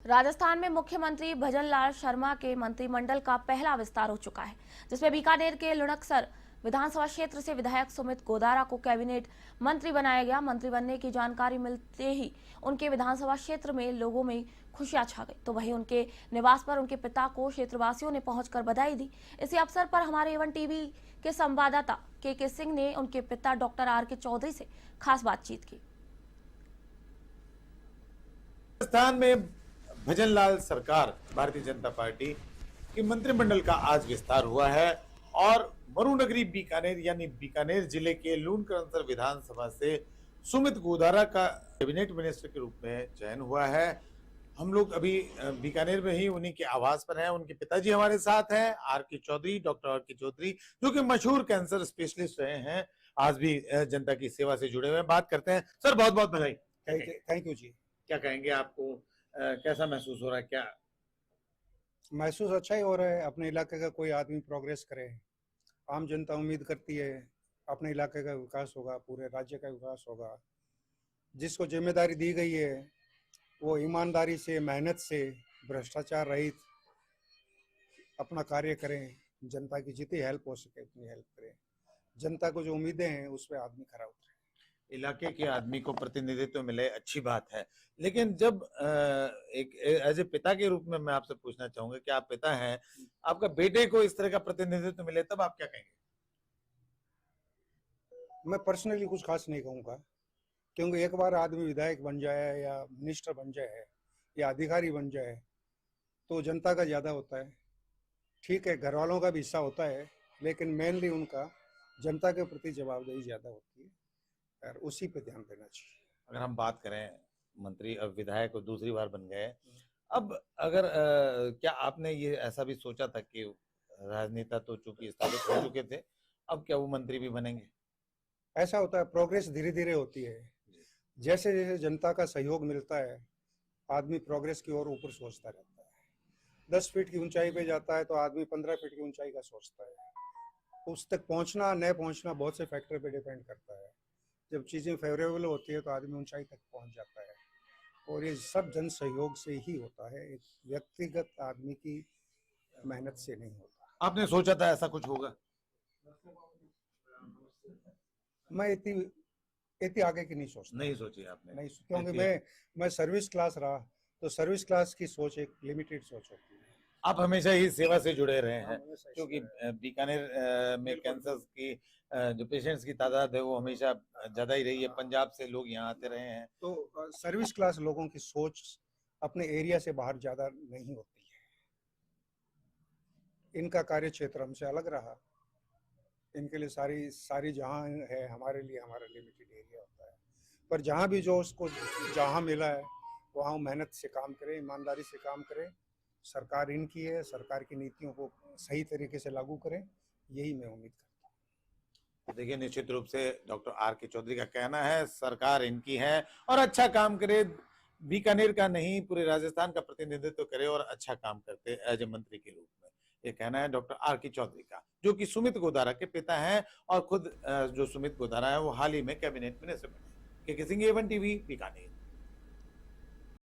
राजस्थान में मुख्यमंत्री भजनलाल शर्मा के मंत्रिमंडल का पहला विस्तार हो चुका है, जिसमें बीकानेर के लुणकसर विधानसभा क्षेत्र से विधायक सुमित गोदारा को कैबिनेट मंत्री बनाया गया। मंत्री बनने की जानकारी मिलते ही उनके विधानसभा क्षेत्र में लोगों में खुशियां छा गई, तो वहीं उनके निवास पर उनके पिता को क्षेत्रवासियों ने पहुंचकर बधाई दी। इसी अवसर पर हमारे एवन टीवी के संवाददाता के सिंह ने उनके पिता डॉक्टर आर.के. चौधरी से खास बातचीत की। राजस्थान में भजनलाल सरकार भारतीय जनता पार्टी के मंत्रिमंडल का आज विस्तार हुआ है और मरुनगरी बीकानेर यानी बीकानेर जिले के लूणकरनसर विधानसभा से सुमित गोदारा का कैबिनेट मिनिस्टर के रूप में चयन हुआ है। हम लोग अभी बीकानेर में ही उन्हीं के आवास पर हैं। उनके पिताजी हमारे साथ हैं, R K. Chaudhary, doctor R K. Chaudhary, जो कि मशहूर कैंसर स्पेशलिस्ट रहे हैं, आज भी जनता की सेवा से जुड़े हुए हैं। बात करते हैं। सर, बहुत बहुत बधाई। थैंक यू जी। क्या कहेंगे, आपको कैसा महसूस हो रहा है? क्या महसूस अच्छा ही हो रहा है। अपने इलाके का कोई आदमी प्रोग्रेस करे, आम जनता उम्मीद करती है अपने इलाके का विकास होगा, पूरे राज्य का विकास होगा। जिसको जिम्मेदारी दी गई है वो ईमानदारी से, मेहनत से, भ्रष्टाचार रहित अपना कार्य करें, जनता की जितनी हेल्प हो सके उतनी हेल्प करें। जनता को जो उम्मीदें हैं उस पर आदमी खरा उतरे। इलाके के आदमी को प्रतिनिधित्व मिले, अच्छी बात है, लेकिन जब एक एज ए पिता के रूप में मैं आपसे पूछना चाहूंगा कि आप पिता हैं, आपका बेटे को इस तरह का प्रतिनिधित्व मिले, तब आप क्या कहेंगे? मैं पर्सनली कुछ खास नहीं कहूँगा, क्योंकि एक बार आदमी विधायक बन जाए या मिनिस्टर बन जाए या अधिकारी बन जाए तो जनता का ज़्यादा होता है। ठीक है, घर वालों का भी हिस्सा होता है, लेकिन मेनली उनका जनता के प्रति जवाबदेही ज़्यादा होती है और उसी पे ध्यान देना चाहिए। अगर हम बात करें, मंत्री अब विधायक दूसरी बार बन गए, अब अगर क्या आपने ये ऐसा भी सोचा था कि राजनेता तो चूंकि स्थापित हो चुके थे, अब क्या वो मंत्री भी बनेंगे? ऐसा होता है, प्रोग्रेस धीरे धीरे होती है। जैसे जैसे जनता का सहयोग मिलता है आदमी प्रोग्रेस की ओर ऊपर सोचता रहता है। 10 फीट की ऊंचाई पे जाता है तो आदमी 15 फीट की ऊंचाई का सोचता है। उस तक पहुंचना न पहुंचना बहुत से फैक्टर पे डिपेंड करता है। जब चीज़ें फेवरेबल होती है तो आदमी ऊंचाई तक पहुंच जाता है, और ये सब जन सहयोग से ही होता है, एक व्यक्तिगत आदमी की मेहनत से नहीं होता। आपने सोचा था ऐसा कुछ होगा? मैं इतनी आगे की नहीं सोचता। नहीं सोची आपने? नहीं, क्योंकि मैं सर्विस क्लास रहा, तो सर्विस क्लास की सोच एक लिमिटेड सोच होती है। आप हमेशा ही सेवा से जुड़े रहे हैं, क्योंकि बीकानेर में कैंसर की जो पेशेंट्स की तादाद है वो हमेशा ज्यादा ही रही है। पंजाब से लोग यहाँ आते रहे हैं, तो सर्विस क्लास लोगों की सोच अपने एरिया से बाहर ज्यादा नहीं होती है। इनका कार्य क्षेत्र हमसे अलग रहा। इनके लिए सारी जहाँ है, हमारे लिए हमारा लिमिटेड एरिया होता है। पर जहाँ भी जो उसको जहाँ मिला है वहाँ मेहनत से काम करें, ईमानदारी से काम करें। सरकार इनकी है, सरकार की नीतियों को सही तरीके से लागू करें, यही मैं उम्मीद करता हूँ। देखिए, निश्चित रूप से डॉक्टर आर.के. चौधरी का कहना है सरकार इनकी है और अच्छा काम करे, बीकानेर का नहीं पूरे राजस्थान का प्रतिनिधित्व करे और अच्छा काम करते एज ए मंत्री के रूप में। ये कहना है डॉक्टर आर.के. चौधरी का, जो कि सुमित गोदारा के पिता हैं, और खुद जो सुमित गोदारा है वो हाल ही में कैबिनेट मिनिस्टर बने। के सिंह, एवन टीवी, बीकानेर।